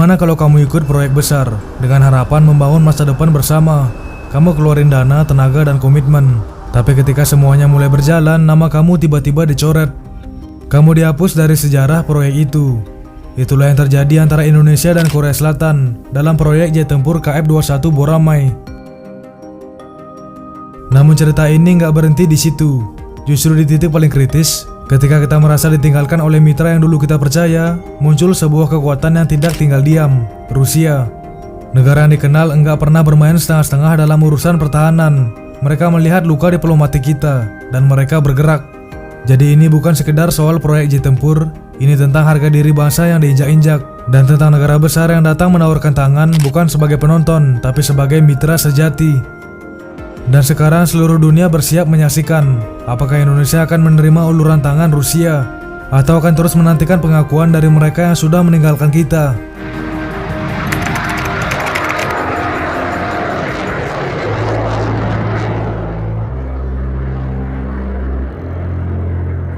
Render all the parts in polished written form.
Gimana kalau kamu ikut proyek besar dengan harapan membangun masa depan bersama? Kamu keluarin dana, tenaga, dan komitmen. Tapi ketika semuanya mulai berjalan, nama kamu tiba-tiba dicoret. Kamu dihapus dari sejarah proyek itu. Itulah yang terjadi antara Indonesia dan Korea Selatan dalam proyek jet tempur KF-21 Boramae. Namun cerita ini nggak berhenti di situ. Justru di titik paling kritis, ketika kita merasa ditinggalkan oleh mitra yang dulu kita percaya, muncul sebuah kekuatan yang tidak tinggal diam, Rusia. Negara yang dikenal enggak pernah bermain setengah-setengah dalam urusan pertahanan. Mereka melihat luka diplomatik kita, dan mereka bergerak. Jadi ini bukan sekedar soal proyek jet tempur, ini tentang harga diri bangsa yang diinjak-injak, dan tentang negara besar yang datang menawarkan tangan bukan sebagai penonton, tapi sebagai mitra sejati. Dan sekarang seluruh dunia bersiap menyaksikan apakah Indonesia akan menerima uluran tangan Rusia atau akan terus menantikan pengakuan dari mereka yang sudah meninggalkan kita.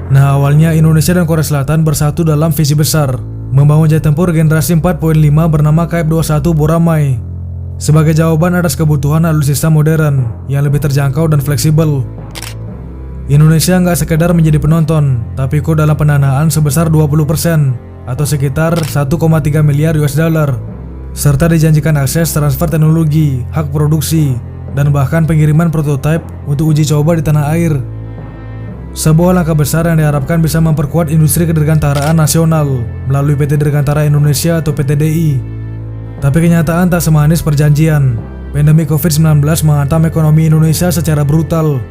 Nah, awalnya Indonesia dan Korea Selatan bersatu dalam visi besar, membangun jet tempur generasi 4.5 bernama KF-21 Boramae. Sebagai jawaban atas kebutuhan alutsista modern yang lebih terjangkau dan fleksibel. Indonesia nggak sekedar menjadi penonton, tapi ikut dalam pendanaan sebesar 20% atau sekitar 1,3 miliar US dollar, serta dijanjikan akses transfer teknologi, hak produksi, dan bahkan pengiriman prototipe untuk uji coba di tanah air. Sebuah langkah besar yang diharapkan bisa memperkuat industri kedirgantaraan nasional melalui PT Dirgantara Indonesia atau PTDI. Tapi kenyataan tak semanis perjanjian. Pandemi COVID-19 menghantam ekonomi Indonesia secara brutal.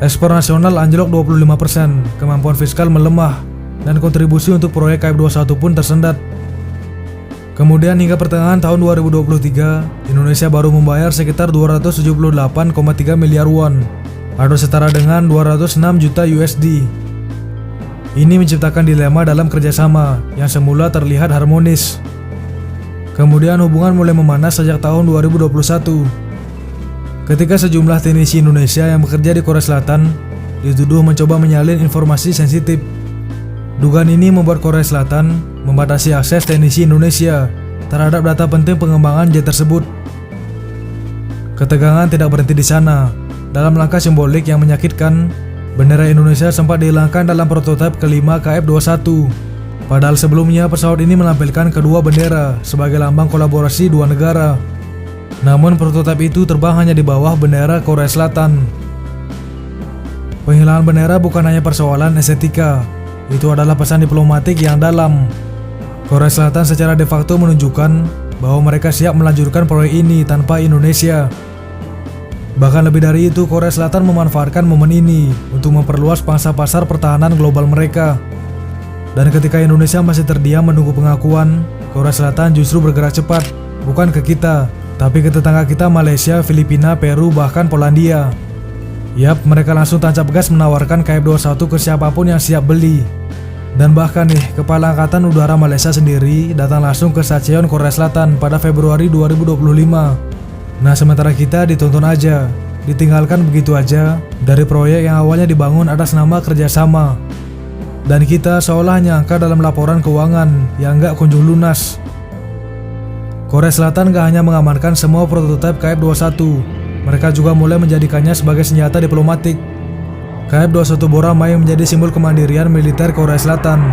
Ekspor nasional anjlok 25%, kemampuan fiskal melemah, dan kontribusi untuk proyek KF-21 pun tersendat. Kemudian hingga pertengahan tahun 2023, Indonesia baru membayar sekitar 278,3 miliar won, atau setara dengan 206 juta USD. Ini menciptakan dilema dalam kerjasama yang semula terlihat harmonis. Kemudian hubungan mulai memanas sejak tahun 2021. Ketika sejumlah teknisi Indonesia yang bekerja di Korea Selatan dituduh mencoba menyalin informasi sensitif. Dugaan ini membuat Korea Selatan membatasi akses teknisi Indonesia terhadap data penting pengembangan jet tersebut. Ketegangan tidak berhenti di sana. Dalam langkah simbolik yang menyakitkan, bendera Indonesia sempat dihilangkan dalam prototipe kelima KF-21. Padahal sebelumnya pesawat ini menampilkan kedua bendera sebagai lambang kolaborasi dua negara. Namun prototipe itu terbang hanya di bawah bendera Korea Selatan. Penghilangan bendera bukan hanya persoalan estetika, itu adalah pesan diplomatik yang dalam. Korea Selatan secara de facto menunjukkan bahwa mereka siap melanjutkan proyek ini tanpa Indonesia. Bahkan lebih dari itu, Korea Selatan memanfaatkan momen ini untuk memperluas pangsa pasar pertahanan global mereka. Dan ketika Indonesia masih terdiam menunggu pengakuan, Korea Selatan justru bergerak cepat, bukan ke kita, tapi ke tetangga kita Malaysia, Filipina, Peru, bahkan Polandia. Yap, mereka langsung tancap gas menawarkan KF-21 ke siapapun yang siap beli. Dan bahkan Kepala Angkatan Udara Malaysia sendiri datang langsung ke Sacheon, Korea Selatan pada Februari 2025. Nah, sementara kita dituntun aja, ditinggalkan begitu aja dari proyek yang awalnya dibangun atas nama kerjasama. Dan kita seolah nyangka dalam laporan keuangan yang nggak kunjung lunas. Korea Selatan gak hanya mengamankan semua prototipe KF-21, mereka juga mulai menjadikannya sebagai senjata diplomatik. KF-21 Boramae menjadi simbol kemandirian militer Korea Selatan.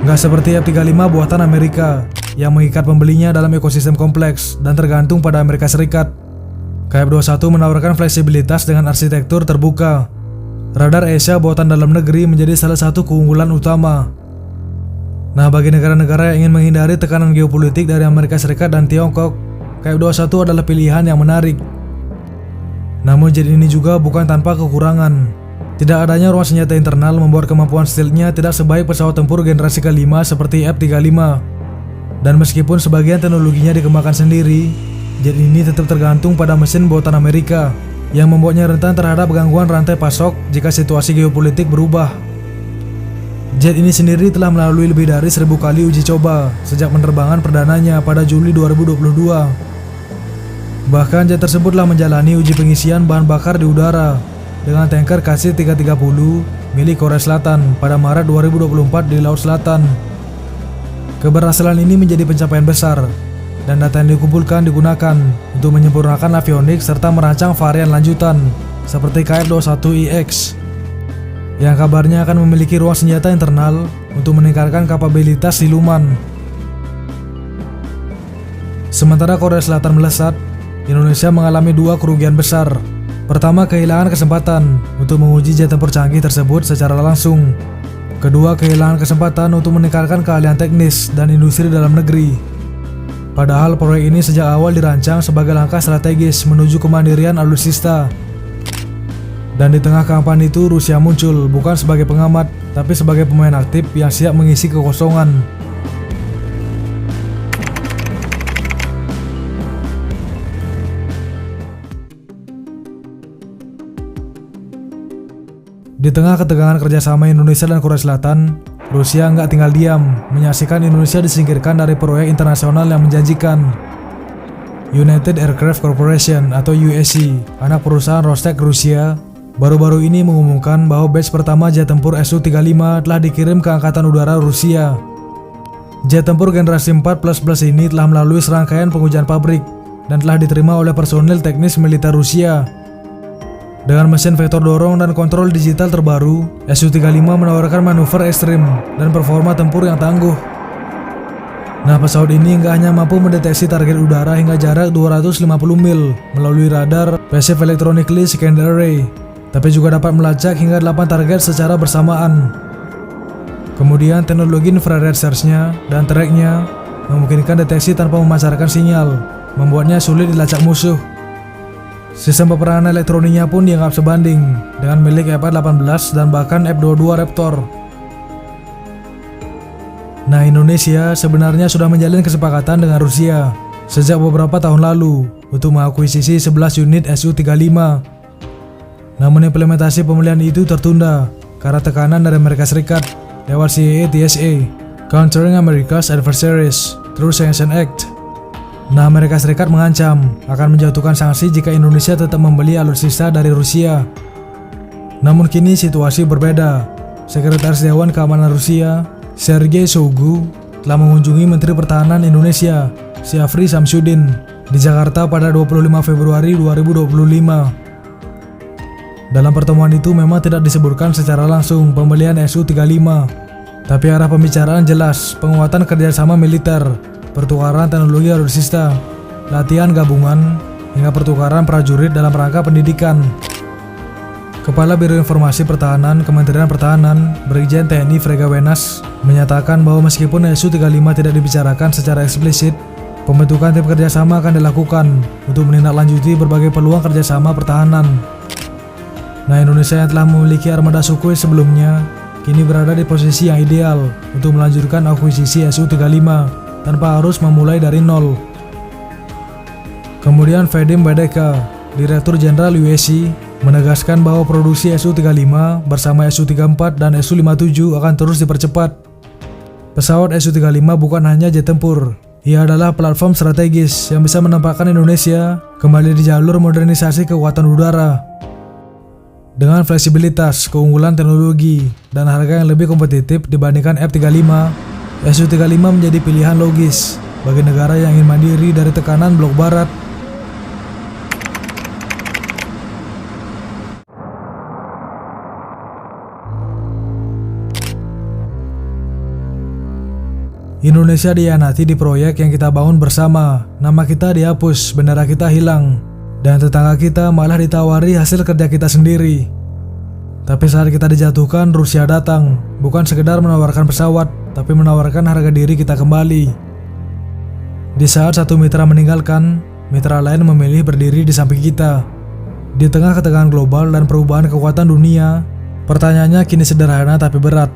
Gak seperti F-35 buatan Amerika yang mengikat pembelinya dalam ekosistem kompleks dan tergantung pada Amerika Serikat. KF-21 menawarkan fleksibilitas dengan arsitektur terbuka. Radar ESA buatan dalam negeri menjadi salah satu keunggulan utama. Nah, bagi negara-negara yang ingin menghindari tekanan geopolitik dari Amerika Serikat dan Tiongkok, KF-21 adalah pilihan yang menarik. Namun jet ini juga bukan tanpa kekurangan. Tidak adanya ruang senjata internal membuat kemampuan stealth-nya tidak sebaik pesawat tempur generasi kelima seperti F-35. Dan meskipun sebagian teknologinya dikembangkan sendiri, jet ini tetap tergantung pada mesin buatan Amerika, yang membuatnya rentan terhadap gangguan rantai pasok jika situasi geopolitik berubah. Jet ini sendiri telah melalui lebih dari 1000 kali uji coba sejak penerbangan perdananya pada Juli 2022. Bahkan jet tersebut telah menjalani uji pengisian bahan bakar di udara dengan tanker KC-330 milik Korea Selatan pada Maret 2024 di Laut Selatan. Keberhasilan ini menjadi pencapaian besar dan data yang dikumpulkan digunakan untuk menyempurnakan avionik serta merancang varian lanjutan seperti KF-21IX yang kabarnya akan memiliki ruang senjata internal untuk meningkatkan kapabilitas siluman. Sementara Korea Selatan melesat, Indonesia mengalami dua kerugian besar. Pertama, kehilangan kesempatan untuk menguji jet tempur canggih tersebut secara langsung. Kedua, kehilangan kesempatan untuk meningkatkan keahlian teknis dan industri dalam negeri. Padahal proyek ini sejak awal dirancang sebagai langkah strategis menuju kemandirian alutsista. Dan di tengah kampanye itu Rusia muncul bukan sebagai pengamat, tapi sebagai pemain aktif yang siap mengisi kekosongan. Di tengah ketegangan kerjasama Indonesia dan Korea Selatan, Rusia nggak tinggal diam menyaksikan Indonesia disingkirkan dari proyek internasional yang menjanjikan. United Aircraft Corporation atau UAC, anak perusahaan Rostec Rusia, baru-baru ini mengumumkan bahwa batch pertama jet tempur Su-35 telah dikirim ke Angkatan Udara Rusia. Jet tempur generasi 4++ ini telah melalui serangkaian pengujian pabrik dan telah diterima oleh personil teknis militer Rusia. Dengan mesin vektor dorong dan kontrol digital terbaru, Su-35 menawarkan manuver ekstrim dan performa tempur yang tangguh. Nah, pesawat ini nggak hanya mampu mendeteksi target udara hingga jarak 250 mil melalui radar Passive Electronically Scanned Array, tapi juga dapat melacak hingga 8 target secara bersamaan. Kemudian teknologi infrared search-nya dan track-nya memungkinkan deteksi tanpa memancarkan sinyal, membuatnya sulit dilacak musuh. Sistem peperangan elektroniknya pun dianggap sebanding dengan milik F-18 dan bahkan F-22 Raptor. Nah, Indonesia sebenarnya sudah menjalin kesepakatan dengan Rusia sejak beberapa tahun lalu untuk mengakuisisi 11 unit Su-35. Namun implementasi pembelian itu tertunda karena tekanan dari Amerika Serikat lewat CAA-TSA, Countering America's Adversaries Through Sanctions Act. Nah, Amerika Serikat mengancam akan menjatuhkan sanksi jika Indonesia tetap membeli alutsista dari Rusia. Namun kini situasi berbeda. Sekretaris Dewan Keamanan Rusia, Sergei Shoigu, telah mengunjungi Menteri Pertahanan Indonesia, Syafri Samsudin, di Jakarta pada 25 Februari 2025. Dalam pertemuan itu memang tidak disebutkan secara langsung pembelian Su-35, tapi arah pembicaraan jelas penguatan kerjasama militer, pertukaran teknologi alutsista, latihan gabungan, hingga pertukaran prajurit dalam rangka pendidikan. Kepala Biro Informasi Pertahanan Kementerian Pertahanan, Brigjen TNI Frega Wenas, menyatakan bahwa meskipun Su-35 tidak dibicarakan secara eksplisit, pembentukan tim kerjasama akan dilakukan untuk menindaklanjuti berbagai peluang kerjasama pertahanan. Nah, Indonesia yang telah memiliki armada Sukhoi sebelumnya, kini berada di posisi yang ideal untuk melanjutkan akuisisi Su-35 tanpa harus memulai dari nol. Kemudian Vadim Badeka, Direktur Jenderal UAC, menegaskan bahwa produksi Su-35 bersama Su-34 dan Su-57 akan terus dipercepat. Pesawat Su-35 bukan hanya jet tempur, ia adalah platform strategis yang bisa menempatkan Indonesia kembali di jalur modernisasi kekuatan udara. Dengan fleksibilitas, keunggulan teknologi, dan harga yang lebih kompetitif dibandingkan F-35, Su-35 menjadi pilihan logis bagi negara yang ingin mandiri dari tekanan blok barat. Indonesia dihianati di proyek yang kita bangun bersama. Nama kita dihapus, bendera kita hilang, dan tetangga kita malah ditawari hasil kerja kita sendiri. Tapi saat kita dijatuhkan, Rusia datang, bukan sekedar menawarkan pesawat, tapi menawarkan harga diri kita kembali. Di saat satu mitra meninggalkan, mitra lain memilih berdiri di samping kita. Di tengah ketegangan global dan perubahan kekuatan dunia, pertanyaannya kini sederhana tapi berat.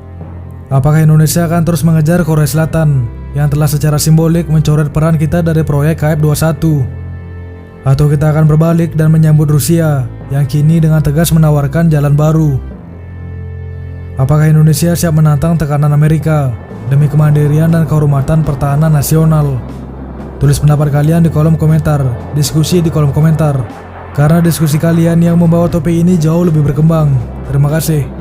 Apakah Indonesia akan terus mengejar Korea Selatan yang telah secara simbolik mencoret peran kita dari proyek KF-21? Atau kita akan berbalik dan menyambut Rusia yang kini dengan tegas menawarkan jalan baru? Apakah Indonesia siap menantang tekanan Amerika demi kemandirian dan kehormatan pertahanan nasional? Tulis pendapat kalian di kolom komentar, diskusi di kolom komentar, karena diskusi kalian yang membawa topik ini jauh lebih berkembang. Terima kasih.